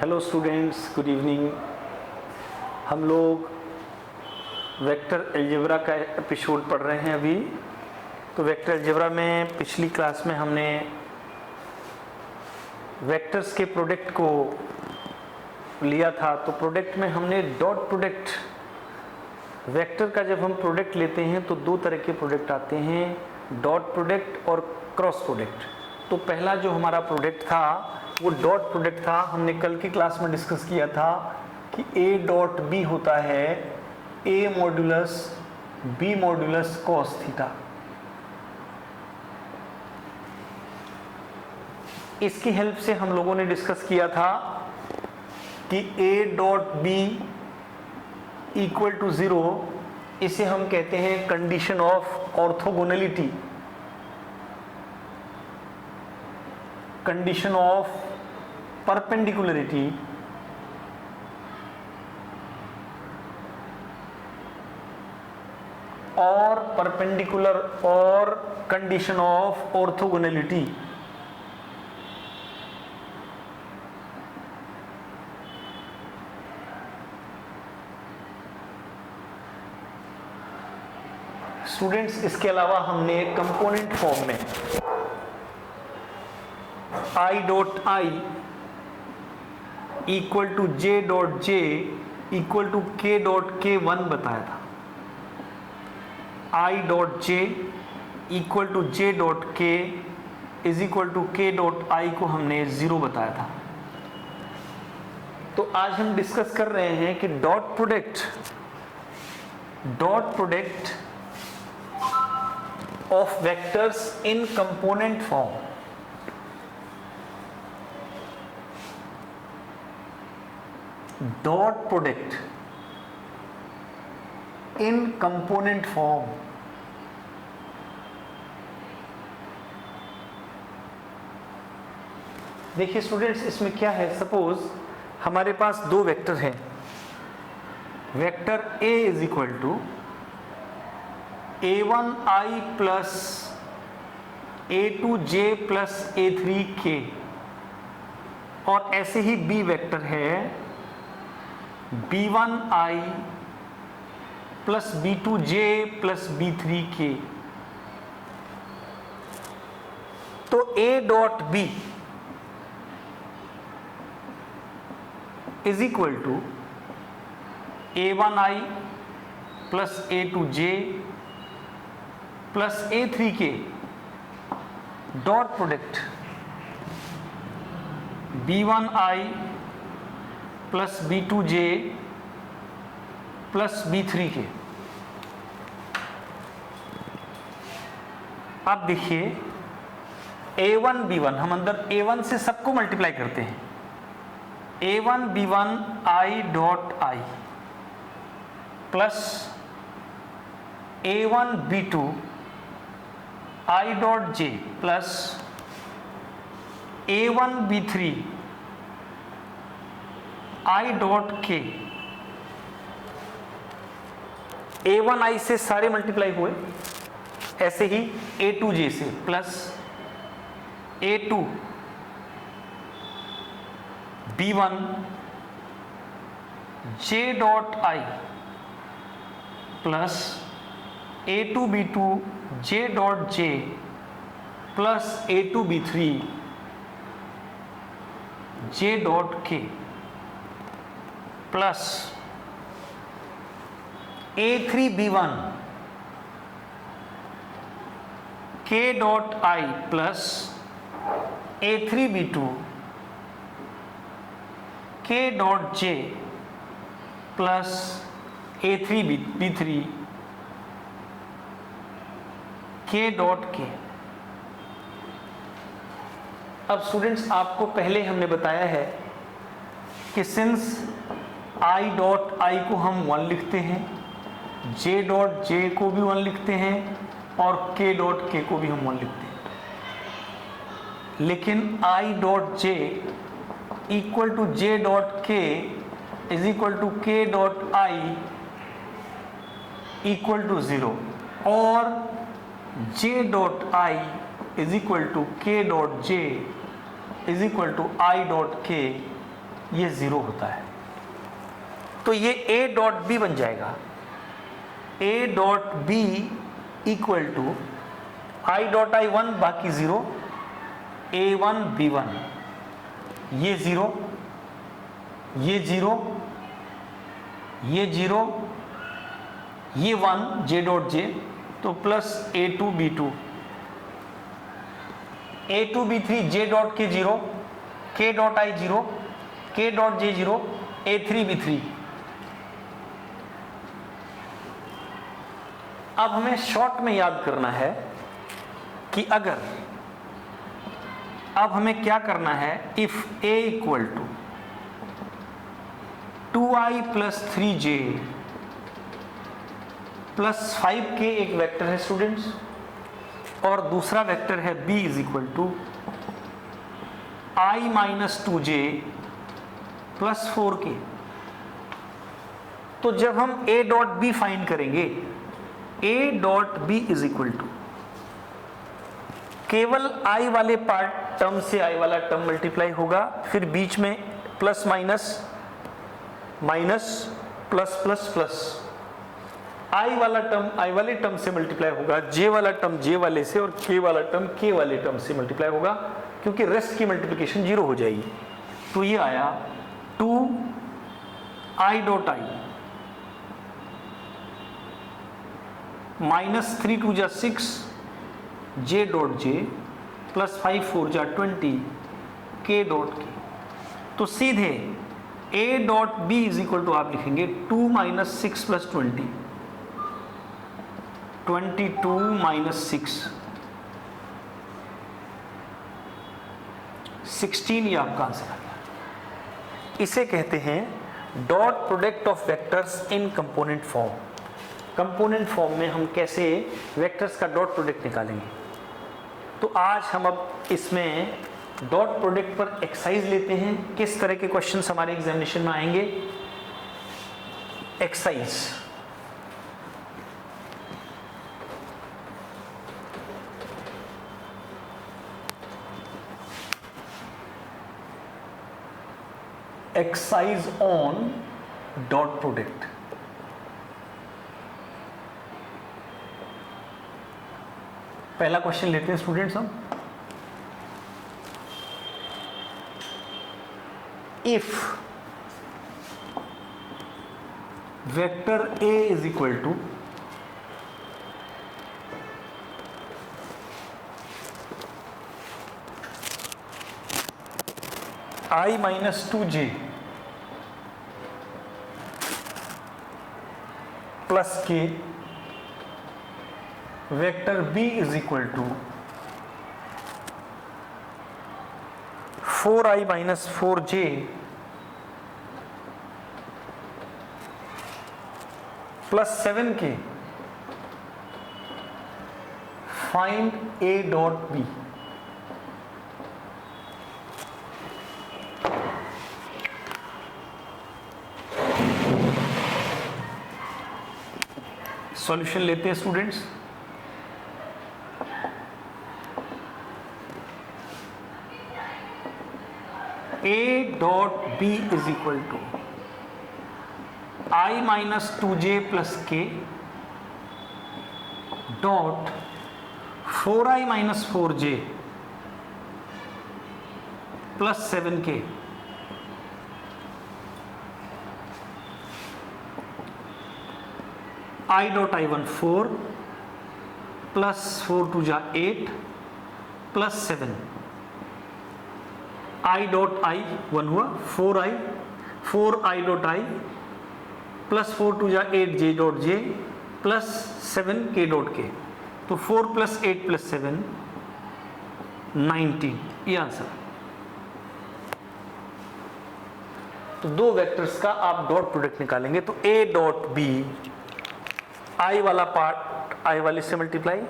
Hello students, good evening. हम लोग vector algebra का एपिसोड पढ़ रहे हैं अभी। तो वेक्टर अलजेब्रा में पिछली क्लास में हमने वेक्टर्स के प्रोडक्ट को लिया था। तो प्रोडक्ट में हमने डॉट प्रोडक्ट, वेक्टर का जब हम प्रोडक्ट लेते हैं तो दो तरह के प्रोडक्ट आते हैं, डॉट प्रोडक्ट और क्रॉस प्रोडक्ट। तो पहला जो हमारा प्रोडक्ट था वो डॉट प्रोडक्ट था। हमने कल की क्लास में डिस्कस किया था कि ए डॉट बी होता है A modulus B modulus cos theta. इसकी हेल्प से हम लोगों ने डिस्कस किया था कि A dot B equal to 0, इसे हम कहते हैं condition of orthogonality, condition of perpendicularity और परपेंडिकुलर और कंडीशन ऑफ ऑर्थोगोनलिटी। स्टूडेंट्स, इसके अलावा हमने कंपोनेंट फॉर्म में I dot I equal to J dot J equal to K dot K 1 बताया था। I dot J equal to J dot के is equal to K dot I को हमने 0 बताया था। तो आज हम डिस्कस कर रहे हैं कि dot product of vectors in component form. Dot product in component form. देखिए स्टूडेंट्स, इसमें क्या है, सपोज हमारे पास दो वेक्टर हैं। Vector A is equal to a1i plus a2j plus a3k, और ऐसे ही बी वेक्टर है b1i plus b2j plus b3k। तो a dot b is equal to a1i plus a2j plus a3k dot product b1i plus b2j plus b3k। अब देखिए a1 b1, हम अंदर a1 से सबको मल्टीप्लाई करते हैं। a1 b1 i dot i plus a1 b2 i dot j plus a1 b3 i dot k। a1i से सारे मल्टीप्लाई हुए, ऐसे ही a2j से plus a2 b1 j dot i plus a2 b2 j dot j plus a2 b3 j dot k plus a3 b1 k dot i plus a3 b2 k dot j plus a3 b3 k dot k। अब students, आपको पहले हमने बताया है कि since i dot i को हम 1 लिखते हैं, j डॉट j को भी 1 लिखते हैं और k डॉट k को भी हम 1 लिखते हैं, लेकिन i dot j equal to j dot k is equal to k dot i equal to 0 और j dot i is equal to k dot j is equal to i dot k ये 0 होता है। तो ये A dot B बन जाएगा, A dot B equal to I dot I1 बाकी 0, A1 B1, ये 0, ये 0, ये 0, ये 1 J डॉट J, तो plus A2 B2, A2 B3 J dot K 0, K dot I 0, K dot J 0, A3 B3। अब हमें शॉर्ट में याद करना है कि अगर, अब हमें क्या करना है, if A equal to 2I plus 3J plus 5K एक वेक्टर है स्टूडेंट्स, और दूसरा वेक्टर है B is equal to I minus 2J plus 4K। तो जब हम A डॉट B फाइंड करेंगे, A dot B is equal to केवल I वाले पार्ट टर्म से I वाला टर्म मल्टीप्लाई होगा, फिर बीच में plus minus minus plus plus plus, I वाला टर्म I वाले टर्म से मल्टीप्लाई होगा, J वाला टर्म J वाले से, और K वाला टर्म K वाले टर्म से मल्टीप्लाई होगा, क्योंकि रेस्ट की मल्टीप्लिकेशन 0 हो जाएगी। तो ये आया 2I डॉट I माइनस 3 2 जा 6 J डॉट J प्लस 5 4 जा 20 K डॉट K। तो सीधे A dot B is equal to आप लिखेंगे 2 माइनस 6 प्लस 20, 22 माइनस 6, 16, ये आपका आंसर आ गया। इसे कहते हैं dot product of vectors in component form. Component form में हम कैसे वेक्टर्स का डॉट प्रोडक्ट निकालेंगे। तो आज हम अब इसमें डॉट प्रोडक्ट पर एक्सरसाइज लेते हैं। किस तरह के क्वेश्चंस हमारे एग्जामिनेशन में आएंगे। Exercise, exercise on dot product. पहला क्वेश्चन लेते हैं स्टूडेंट्स हम। If vector A is equal to I minus 2J plus K, vector B is equal to 4I minus 4J plus 7K, find A dot B। Solution लेते हैं students. A dot B is equal to I minus 2J plus K dot 4I minus 4J plus 7K। I dot I1 4 plus 4 2 जा 8 plus 7, I dot I 1 हुआ 4I dot I plus 4 2 जा 8 J dot J plus 7 K dot K। तो 4 plus 8 plus 7 19, ये answer. तो दो vectors का आप dot product निकालेंगे। तो A डॉट B, I वाला पार्ट I वाले से मल्टीप्लाई,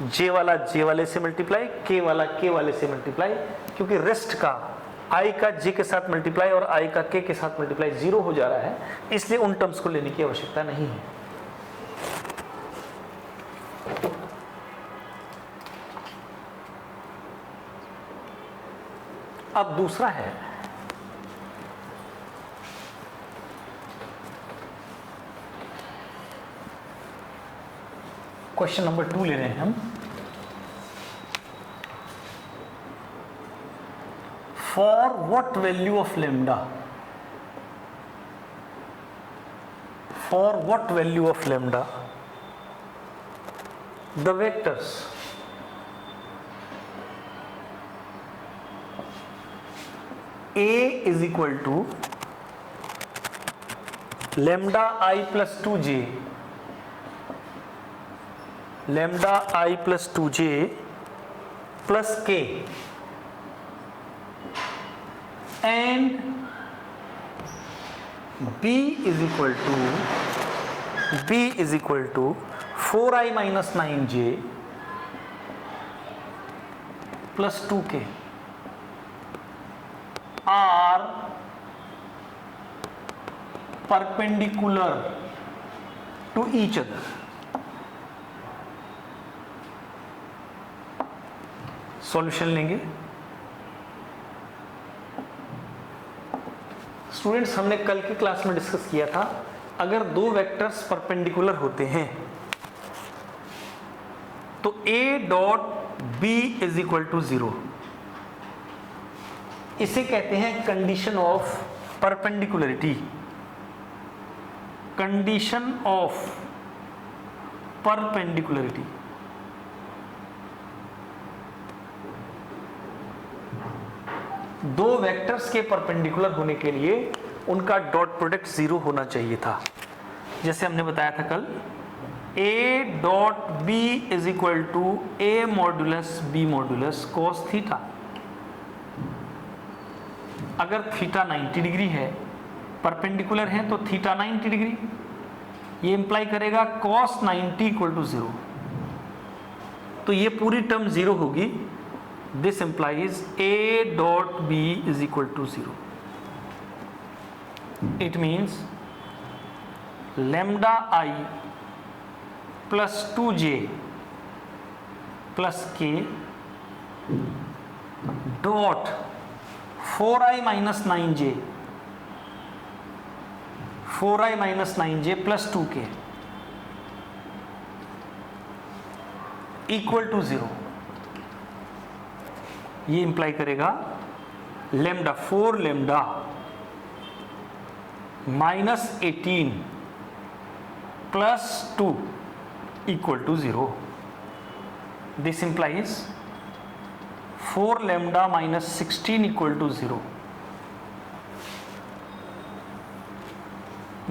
J वाला J वाले से मल्टीप्लाई, K वाला K वाले से मल्टीप्लाई, क्योंकि रेस्ट का I का J के साथ मल्टीप्लाई और I का K के साथ मल्टीप्लाई 0 हो जा रहा है, इसलिए उन टर्म्स को लेने की आवश्यकता नहीं है। अब दूसरा है क्वेश्चन नंबर 2 ले रहे हैं हम। For what value of lambda, for what value of lambda the vectors A is equal to lambda I plus 2j, lambda I plus 2j plus k, and B is equal to 4i minus 9j plus 2k are perpendicular to each other. Solution लेंगे। Students, हमने कल की class में discuss किया था, अगर दो vectors perpendicular होते हैं तो A dot B is equal to 0। इसे कहते हैं condition of perpendicularity, condition of perpendicularity. दो वेक्टर्स के परपेंडिकुलर होने के लिए उनका डॉट प्रोडक्ट 0 होना चाहिए था। जैसे हमने बताया था कल, A dot B is equal to A modulus B modulus cos theta. अगर थीटा 90 डिग्री है, परपेंडिकुलर है, तो थीटा 90 डिग्री, ये इंप्लाई करेगा cos 90 इक्वल टू 0। तो ये पूरी टर्म 0 होगी। This implies A dot B is equal to 0। It means lambda I plus 2j plus k dot 4i minus 9j, 4i minus 9j plus 2k equal to 0। ये imply करेगा lambda 4 lambda minus 18 plus 2 equal to 0। This implies 4 lambda minus 16 equal to 0.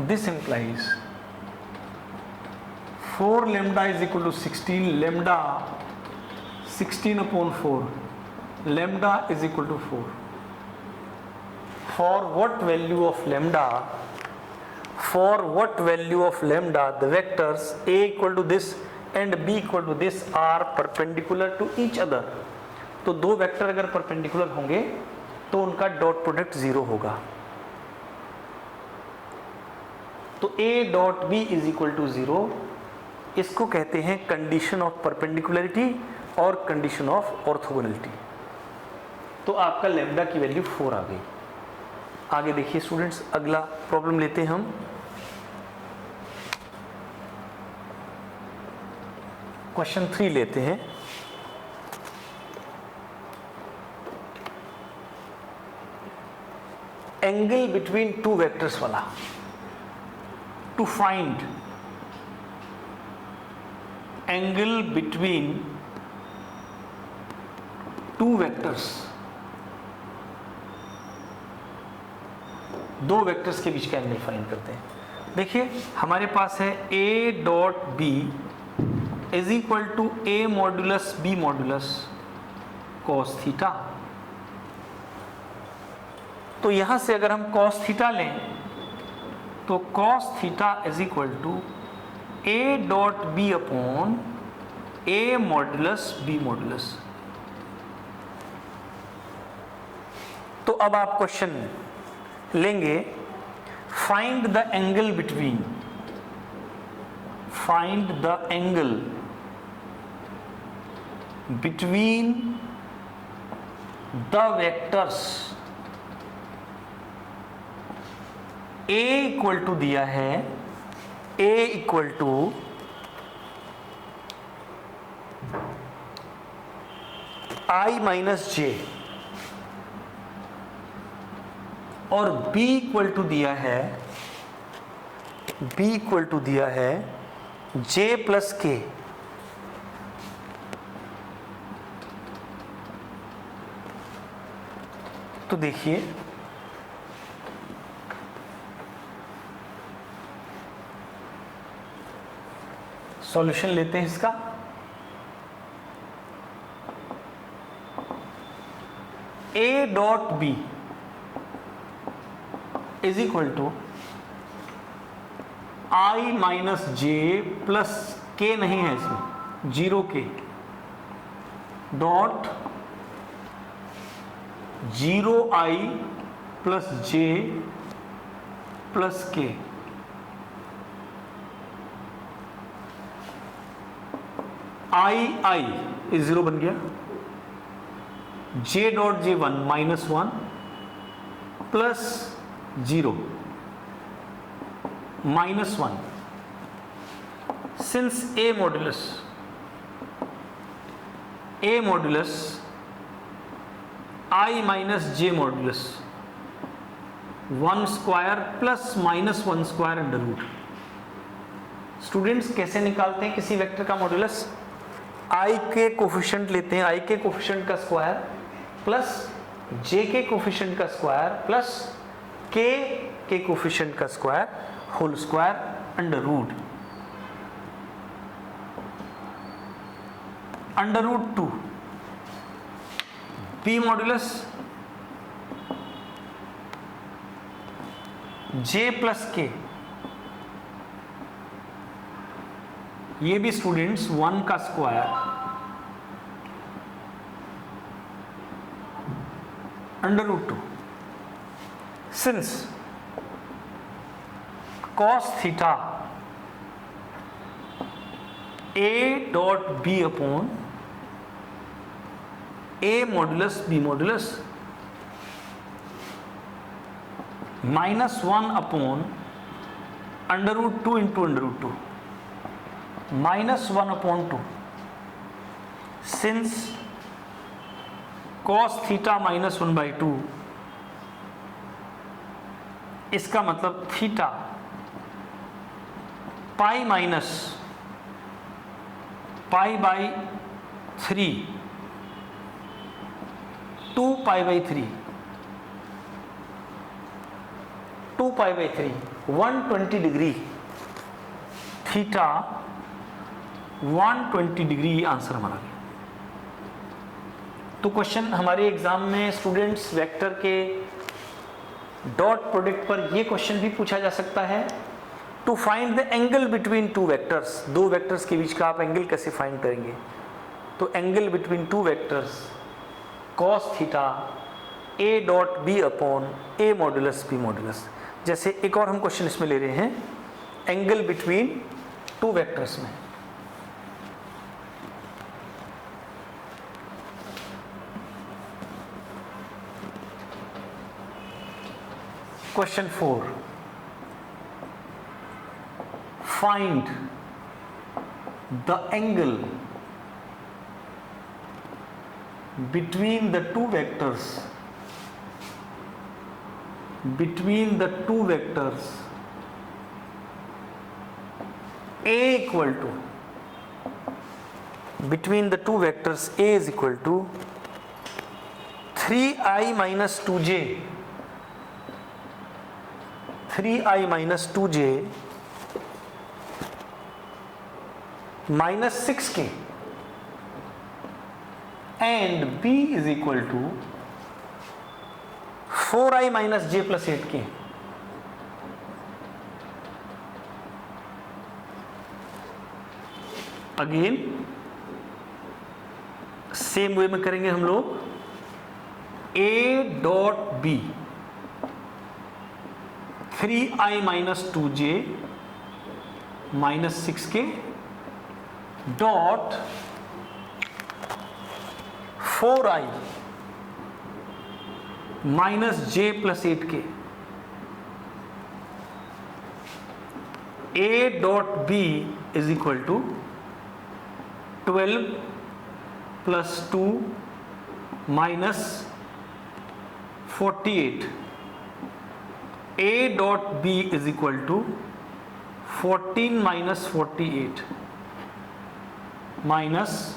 This implies 4 lambda is equal to 16, lambda 16 upon 4, lambda is equal to 4. For what value of lambda? For what value of lambda the vectors A equal to this and B equal to this are perpendicular to each other? तो दो vector अगर perpendicular होंगे तो उनका dot product 0 होगा। तो A dot B is equal to 0, इसको कहते हैं कंडीशन ऑफ परपेंडिकुलरिटी और कंडीशन ऑफ ऑर्थोगोनलिटी। तो आपका लैम्डा की वैल्यू 4 आ गई। आगे देखिए स्टूडेंट्स, अगला प्रॉब्लम लेते हैं हम। क्वेश्चन 3 लेते हैं। एंगल बिटवीन टू वेक्टर्स वाला। To find angle between two vectors, दो वेक्टर्स के बीच का एंगल फाइंड करते हैं। देखिए हमारे पास है A dot B is equal to A modulus B modulus cos theta. तो यहां से अगर हम cos थीटा लें तो cos theta is equal to A dot B upon A modulus B modulus. तो अब आप क्वेश्चन लेंगे, find the angle between, find the angle between the vectors A equal to दिया है, A equal to I minus J और b equal to दिया है j plus के। तो देखिए सॉल्यूशन लेते हैं इसका। a dot B is equal to I minus J plus K, नहीं है इसमें, 0k डॉट 0i प्लस जे प्लस के। आई इज 0 बन गया, J dot J 1 -1 plus 0 -1 since a modulus i minus J modulus 1 square plus -1 square under root. Students कैसे निकालते हैं किसी वेक्टर का मॉड्यूलस? i के कोफिशिएंट लेते हैं, i के कोफिशिएंट का स्क्वायर प्लस j के कोफिशिएंट का स्क्वायर प्लस k के कोफिशिएंट का square whole square under root 2। p modulus j plus k, ये भी स्टूडेंट्स 1 का square under root 2 since cos theta a dot b upon a modulus b modulus -1 upon under root 2 into under root 2 -1 upon 2 since cos theta -1/2, इसका मतलब theta pi minus pi by 3 2 pi by 3 120 degree, theta 120 degree answer हमारा गया। तो question हमारे exam में students vector के dot product पर ये क्वेश्चन भी पूछा जा सकता है, to find the angle between two vectors. दो वेक्टर्स के बीच का आप एंगल कैसे फाइंड करेंगे? तो angle between two vectors cos theta a dot B upon a modulus b modulus. जैसे एक और हम क्वेश्चन इसमें ले रहे हैं, एंगल बिटवीन टू वेक्टर्स में। Question 4, find the angle between the two vectors a equal to between the two vectors a is equal to 3i minus 2j minus 6k and b is equal to 4i minus j plus 8k। Again same way में करेंगे हम लोग, a dot b 3i minus 2j minus 6k dot 4i minus j plus 8k। a dot b is equal to 12 plus 2 minus 48, A dot B is equal to 14 minus 48 minus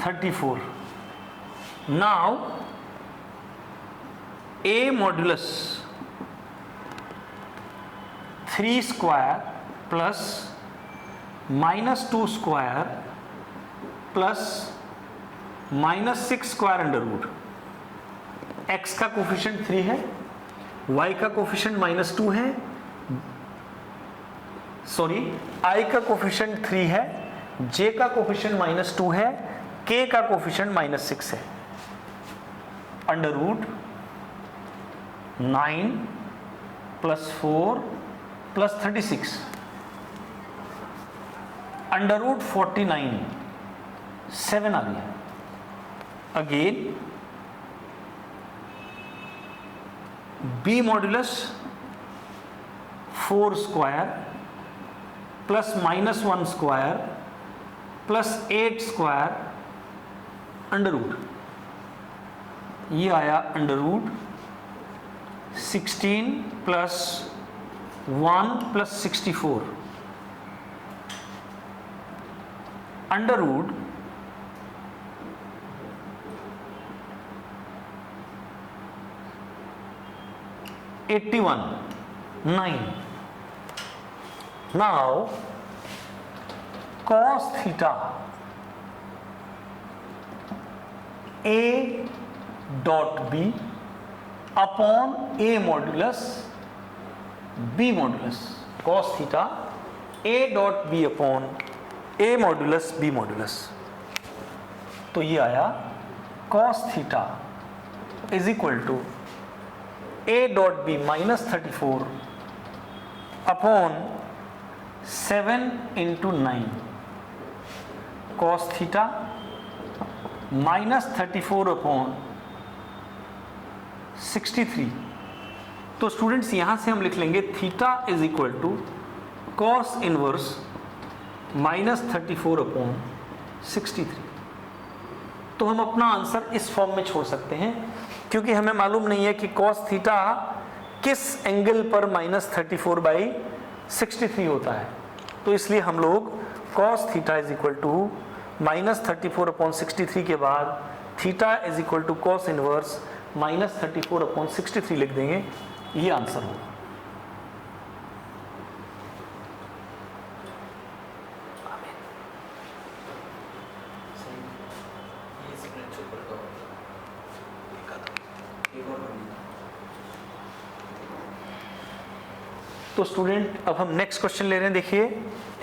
34. Now A modulus 3 square plus minus 2 square plus minus 6 square under root. x का coefficient 3 है, y का coefficient -2 है, sorry i का coefficient 3 है, j का coefficient -2 है, k का coefficient -6 है. Under root 9 plus 4 plus 36 under root 49 7 आ गया. Again b modulus 4 square plus -1 square plus 8 square under root, ये आया under root 16 plus 1 plus 64 under root 81 9. Now cos theta A dot B upon A modulus B modulus. Cos theta A dot B upon A modulus B modulus. तो ये आया cos theta is equal to A dot B minus 34 upon 7 into 9. Cos theta minus 34 upon 63. तो students यहां से हम लिख लेंगे theta is equal to cos inverse minus 34 upon 63. तो हम अपना आंसर इस फॉर्म में छोड़ सकते हैं, क्योंकि हमें मालूम नहीं है कि कॉस थीटा किस एंगल पर -34/63 होता है. तो इसलिए हम लोग cos theta is equal to -34 upon 63 के बाद theta is equal to cos inverse -34 upon 63 लिख देंगे. ये आंसर होगा. तो स्टूडेंट अब हम नेक्स्ट क्वेश्चन ले रहे हैं. देखिए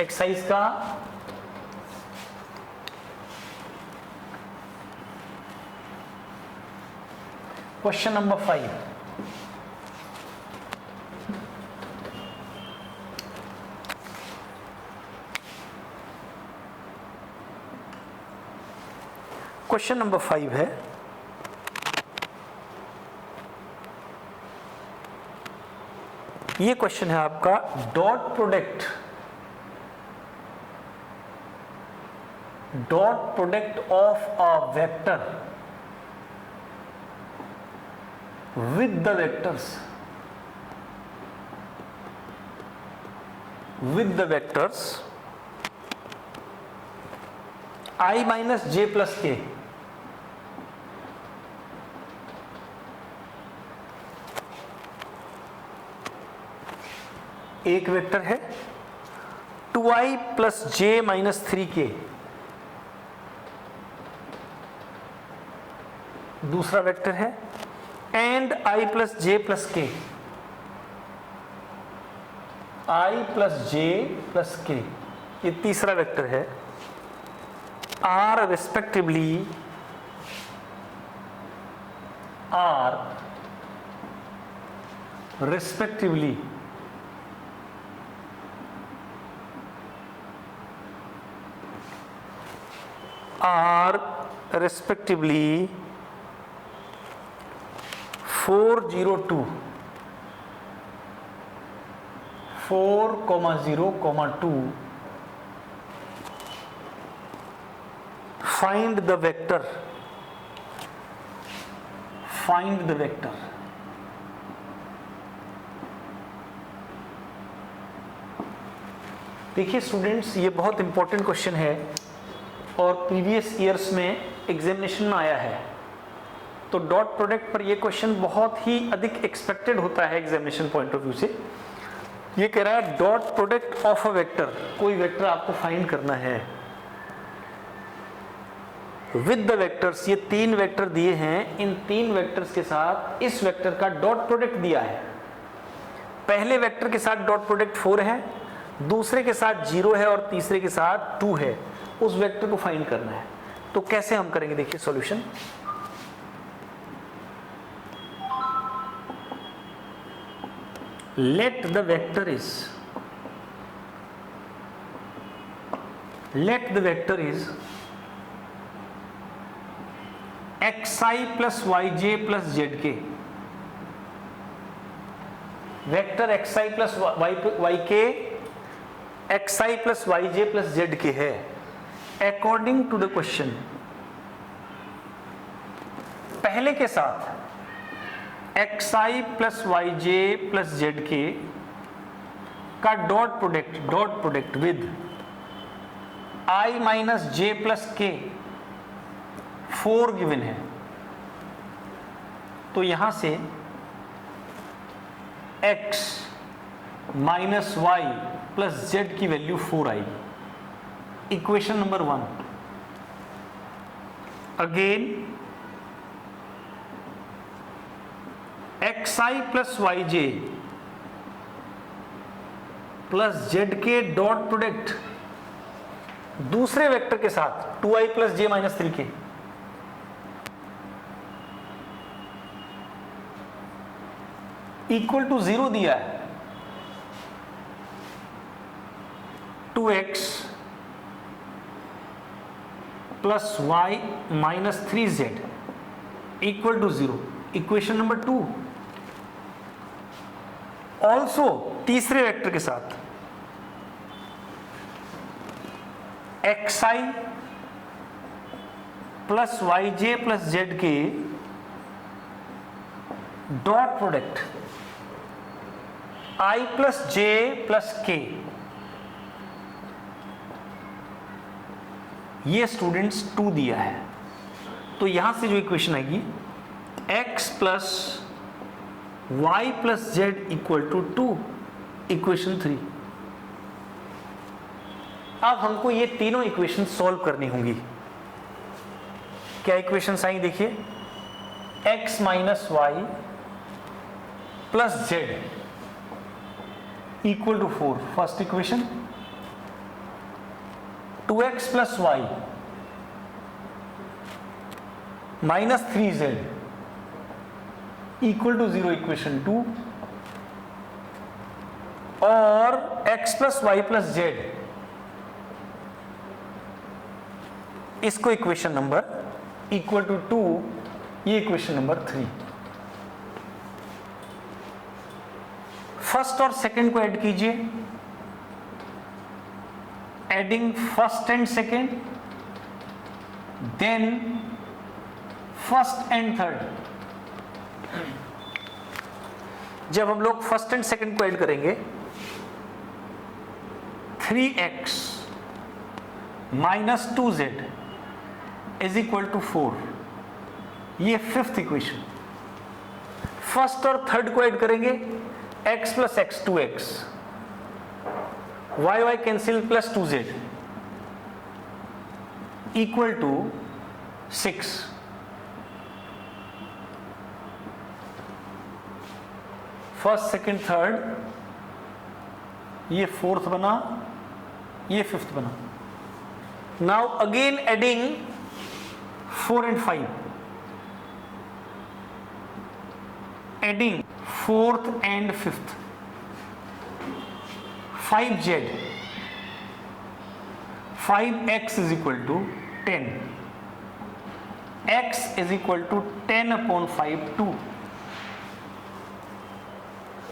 एक्सरसाइज का क्वेश्चन नंबर 5. क्वेश्चन नंबर 5 है, ये क्वेश्चन है आपका dot product of a vector with the vectors I minus j plus k. एक वेक्टर है 2i plus j minus 3k, दूसरा वेक्टर है and i plus j plus k, i plus j plus k, ये तीसरा vector है. are respectively are respectively 402, 4, 0, 2 find the vector, find the vector. देखिए students, ये बहुत इंपॉर्टेंट क्वेश्चन है और प्रीवियस ईयर्स में एग्जामिनेशन में आया है। तो डॉट प्रोडक्ट पर ये क्वेश्चन बहुत ही अधिक एक्सपेक्टेड होता है एग्जामिनेशन पॉइंट ऑफ व्यू से। ये कह रहा है dot product of a vector, कोई वेक्टर आपको फाइंड करना है विद द वेक्टर्स। ये 3 वेक्टर दिए हैं, इन 3 वेक्टर्स के साथ इस वेक्टर का डॉट प्रोडक्ट दिया है। पहले वेक्टर के साथ डॉट प्रोडक्ट 4 है, दूसरे के साथ 0 है और तीसरे के साथ 2 है। उस वेक्टर को फाइंड करना है। तो कैसे हम करेंगे, देखिए solution. Let the vector is xi plus yj plus zk। Vector xi plus yk xi plus yj plus zk है अकॉर्डिंग टू द क्वेश्चन। पहले के साथ xi plus yj plus zk का dot product with i minus j plus k 4 given है। तो यहां से x minus y plus z की वैल्यू 4 आएगी। Equation number 1। Again xi plus yj plus zk dot product दूसरे वेक्टर के साथ 2i plus j minus 3k equal to 0 दिया है। 2x plus y minus 3z equal to 0। Equation number 2। Also तीसरे vector के साथ xi plus yj plus zk dot product i plus j plus k। ये students 2 दिया है। तो यहां से जो इक्वेशन आएगी x plus y plus z equal to 2, equation 3। अब हमको ये तीनों इक्वेशन सॉल्व करनी होंगी। क्या इक्वेशंस आई देखिए, x minus Y plus z equal to 4 first equation. 2x plus Y minus 3z equal to 0 equation 2। और x plus Y plus z, इसको इक्वेशन नंबर इक्वल टू 2, ये इक्वेशन नंबर 3। फर्स्ट और second को add कीजिए। Adding first and second, then first and third. जब हम लोग first and second को ऐड करेंगे, 3x minus 2z is equal to 4, ये फिफ्थ इक्वेशन। फर्स्ट और थर्ड को ऐड करेंगे, x plus x 2x, y cancel plus 2z equal to 6। First second third, ये फोर्थ बना, ये फिफ्थ बना। Now again adding 4 and 5, adding fourth and fifth, 5z, 5x is equal to 10, x is equal to 10 upon 5 2।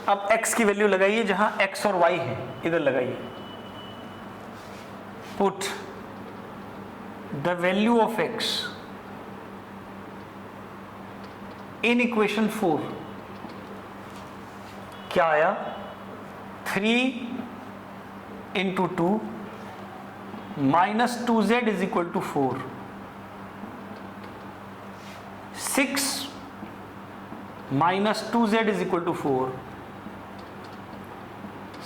अब x की value लगाइए जहां x और y है, इधर लगाइए। Put the value of x in equation 4 क्या आया? 3 into 2 minus 2z is equal to 4, 6 minus 2z is equal to 4,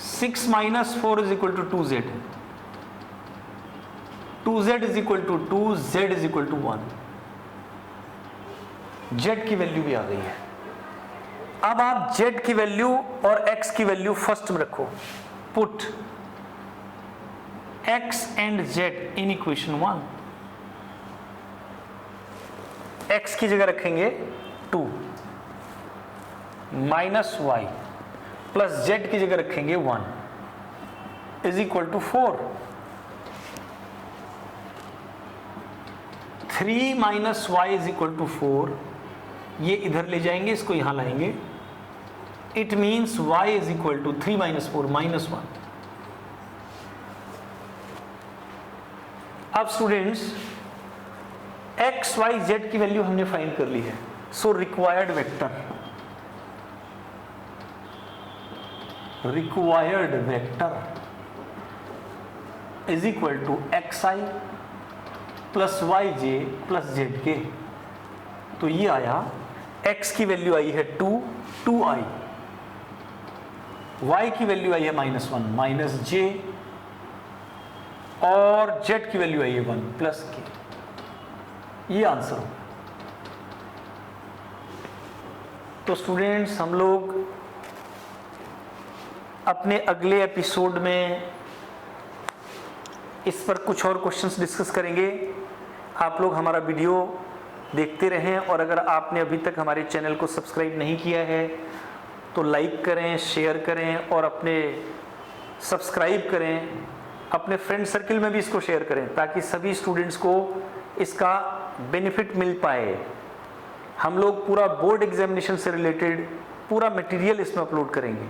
6 minus 4 is equal to 2z, 2z is equal to 2, z is equal to 1। z की value भी आ गई है। अब आप z की वैल्यू और x की वैल्यू फर्स्ट में रखो। Put x and z in equation 1। x की जगह रखेंगे 2 माइनस y प्लस z की जगह रखेंगे 1 is equal to 4। 3 minus y is equal to 4, ये इधर ले जाएंगे, इसको यहां लाएंगे। It means y is equal to 3 minus 4 minus 1। अब स्टूडेंट्स x, y, z की वैल्यू हमने फाइंड कर ली है। So required vector is equal to xi plus yj plus zk। तो ये आया, x की वैल्यू आई है 2i, y की वैल्यू आई है -1 माइनस j, और z की वैल्यू आई है 1 प्लस k। ये आंसर हो। तो स्टूडेंट्स, हम लोग अपने अगले एपिसोड में इस पर कुछ और क्वेश्चंस डिस्कस करेंगे। आप लोग हमारा वीडियो देखते रहें, और अगर आपने अभी तक हमारे चैनल को सब्सक्राइब नहीं किया है तो लाइक करें, शेयर करें, और अपने सब्सक्राइब करें। अपने फ्रेंड सर्किल में भी इसको शेयर करें ताकि सभी स्टूडेंट्स को इसका बेनिफिट मिल पाए। हम लोग पूरा बोर्ड एग्जामिनेशन से रिलेटेड पूरा मटेरियल इसमें अपलोड करेंगे।